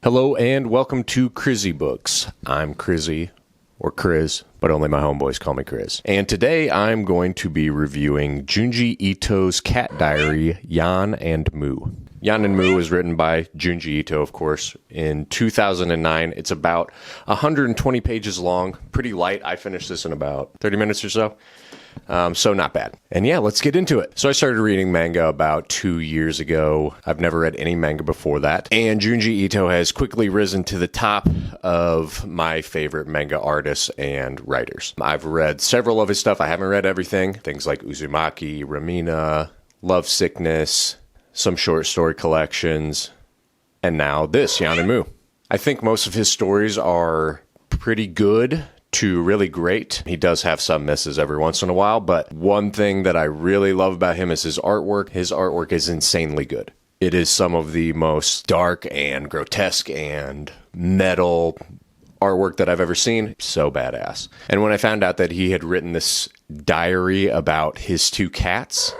Hello and welcome to Crizzy Books. I'm Crizzy, or Criz, but only my homeboys call me Criz. And today I'm going to be reviewing Junji Ito's cat diary, Yon and Mu. Yon and Mu was written by Junji Ito, of course, in 2009. It's about 120 pages long, pretty light. I finished this in about 30 minutes or so. So not bad. And yeah, let's get into it. So I started reading manga about 2 years ago. I've never read any manga before that. And Junji Ito has quickly risen to the top of my favorite manga artists and writers. I've read several of his stuff. I haven't read everything. Things like Uzumaki, Ramina, Love Sickness, some short story collections, and now this, Yon and Mu. I think most of his stories are pretty good to really great. He does have some misses every once in a while, but one thing that I really love about him is his artwork. His artwork is insanely good. It is some of the most dark and grotesque and metal artwork that I've ever seen. So badass. And when I found out that he had written this diary about his two cats,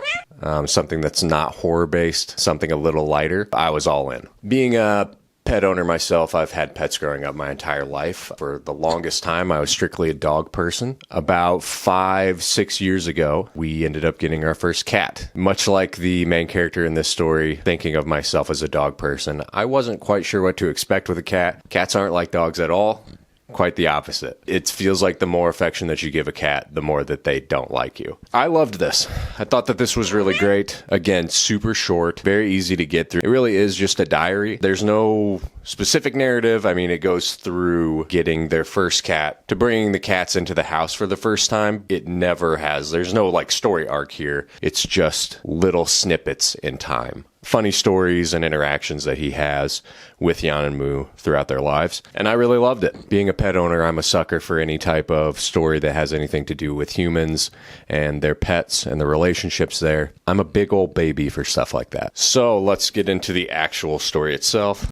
something that's not horror-based, something a little lighter, I was all in. Being a pet owner myself, I've had pets growing up my entire life. For the longest time, I was strictly a dog person. About 5-6 years ago, we ended up getting our first cat. Much like the main character in this story, thinking of myself as a dog person, I wasn't quite sure what to expect with a cat. Cats aren't like dogs at all. Quite the opposite. It feels like the more affection that you give a cat, the more that they don't like you. I loved this. I thought that this was really great. Again, super short, very easy to get through. It really is just a diary. There's no specific narrative. I mean, it goes through getting their first cat to bringing the cats into the house for the first time. It never has. There's no like story arc here. It's just little snippets in time. Funny stories and interactions that he has with Yon and Mu throughout their lives. And I really loved it. Being a pet owner, I'm a sucker for any type of story that has anything to do with humans and their pets and the relationships there. I'm a big old baby for stuff like that. So let's get into the actual story itself.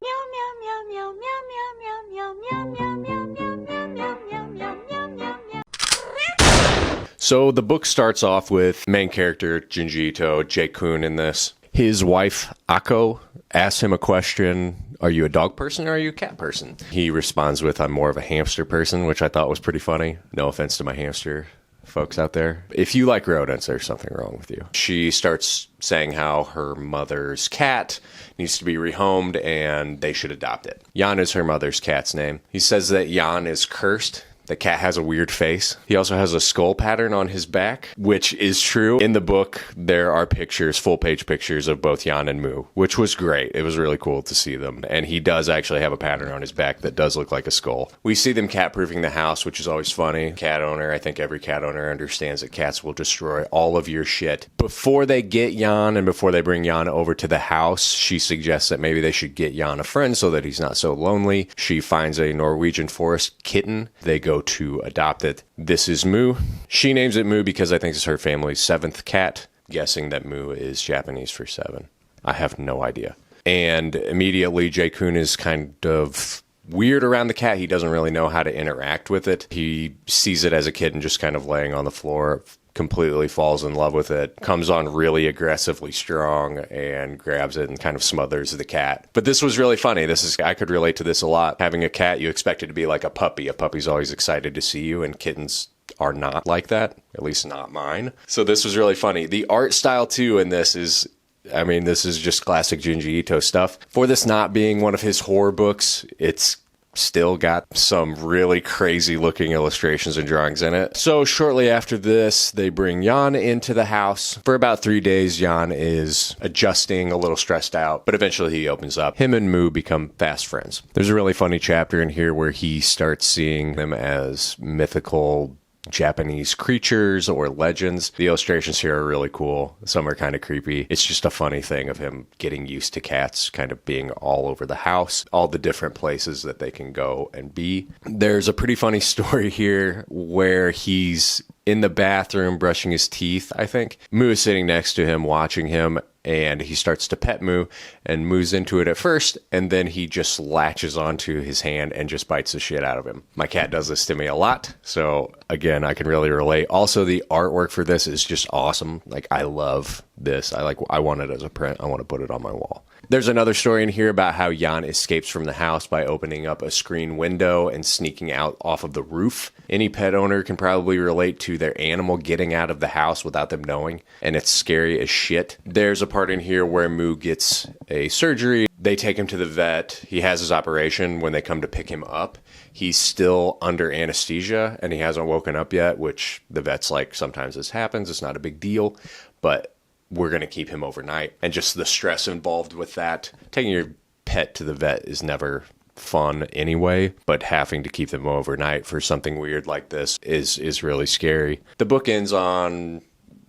So the book starts off with main character Junji Ito, J-kun in this. His wife, Ako, asks him a question, are you a dog person or are you a cat person? He responds with, I'm more of a hamster person, which I thought was pretty funny. No offense to my hamster folks out there. If you like rodents, there's something wrong with you. She starts saying how her mother's cat needs to be rehomed and they should adopt it. Yon is her mother's cat's name. He says that Yon is cursed. The cat has a weird face. He also has a skull pattern on his back, which is true. In the book, there are pictures, full-page pictures of both Yon and Mu, which was great. It was really cool to see them. And he does actually have a pattern on his back that does look like a skull. We see them cat-proofing the house, which is always funny. Cat owner, I think every cat owner understands that cats will destroy all of your shit. Before they get Yon and before they bring Yon over to the house, she suggests that maybe they should get Yon a friend so that he's not so lonely. She finds a Norwegian forest kitten. They go to adopt it. This is Mu. She names it Mu because I think it's her family's 7th cat. Guessing that Mu is Japanese for 7. I have no idea. And immediately J-kun is kind of weird around the cat. He doesn't really know how to interact with it. He sees it as a kitten just kind of laying on the floor, completely falls in love with it, comes on really aggressively strong and grabs it and kind of smothers the cat. But this was really funny. I could relate to this a lot. Having a cat, you expect it to be like a puppy. A puppy's always excited to see you, and kittens are not like that, at least not mine. So this was really funny. The art style too in this is, I mean, this is just classic Junji Ito stuff. For this not being one of his horror books, it's still got some really crazy looking illustrations and drawings in it. So shortly after this, they bring Yon into the house. For about 3 days, Yon is adjusting, a little stressed out, but eventually he opens up. Him and Mu become fast friends. There's a really funny chapter in here where he starts seeing them as mythical Japanese creatures or legends. The illustrations here are really cool. Some are kind of creepy. It's just a funny thing of him getting used to cats kind of being all over the house, all the different places that they can go and be. There's a pretty funny story here where he's in the bathroom brushing his teeth, I think. Mu is sitting next to him watching him, and he starts to pet Mu, and Mu's into it at first, and then he just latches onto his hand and just bites the shit out of him. My cat does this to me a lot, so again, I can really relate. Also, the artwork for this is just awesome. Like, I love this. I want it as a print. I want to put it on my wall. There's another story in here about how Yon escapes from the house by opening up a screen window and sneaking out off of the roof. Any pet owner can probably relate to their animal getting out of the house without them knowing, and it's scary as shit. There's a part in here where Mu gets a surgery. They take him to the vet. He has his operation. When they come to pick him up, he's still under anesthesia, and he hasn't woken up yet, which the vet's like, sometimes this happens. It's not a big deal, but we're going to keep him overnight. And just the stress involved with that. Taking your pet to the vet is never fun anyway, but having to keep them overnight for something weird like this is really scary. The book ends on,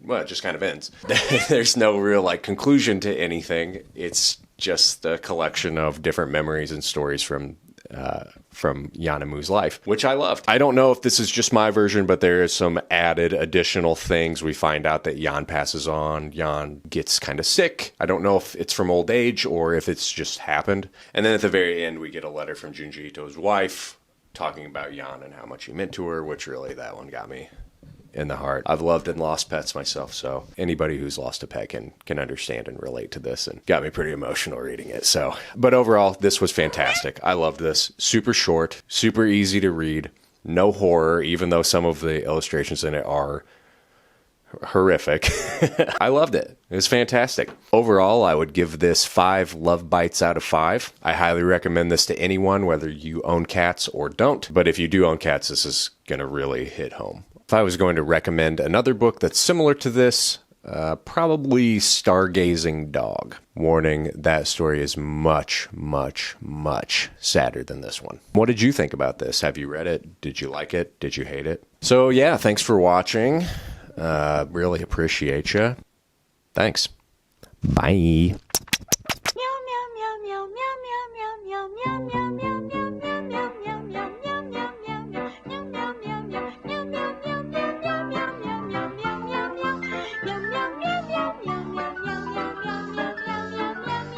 well, it just kind of ends. There's no real like conclusion to anything. It's just a collection of different memories and stories from Yon and Mu's life, which I loved. I don't know if this is just my version, but there is some added additional things. We find out that Yon passes on. Yon gets kind of sick. I don't know if it's from old age or if it's just happened. And then at the very end, we get a letter from Junji Ito's wife talking about Yon and how much he meant to her, which really, that one got me in the heart. I've loved and lost pets myself, so anybody who's lost a pet can understand and relate to this, and got me pretty emotional reading it. So, but overall, this was fantastic. I loved this. Super short, super easy to read, no horror, even though some of the illustrations in it are horrific. I loved it. It was fantastic. Overall, I would give this 5 love bites out of 5. I highly recommend this to anyone, whether you own cats or don't. But if you do own cats, this is going to really hit home. If I was going to recommend another book that's similar to this, probably Stargazing Dog. Warning, that story is much, much, much sadder than this one. What did you think about this? Have you read it? Did you like it? Did you hate it? So yeah, thanks for watching. Really appreciate you. Thanks. Bye.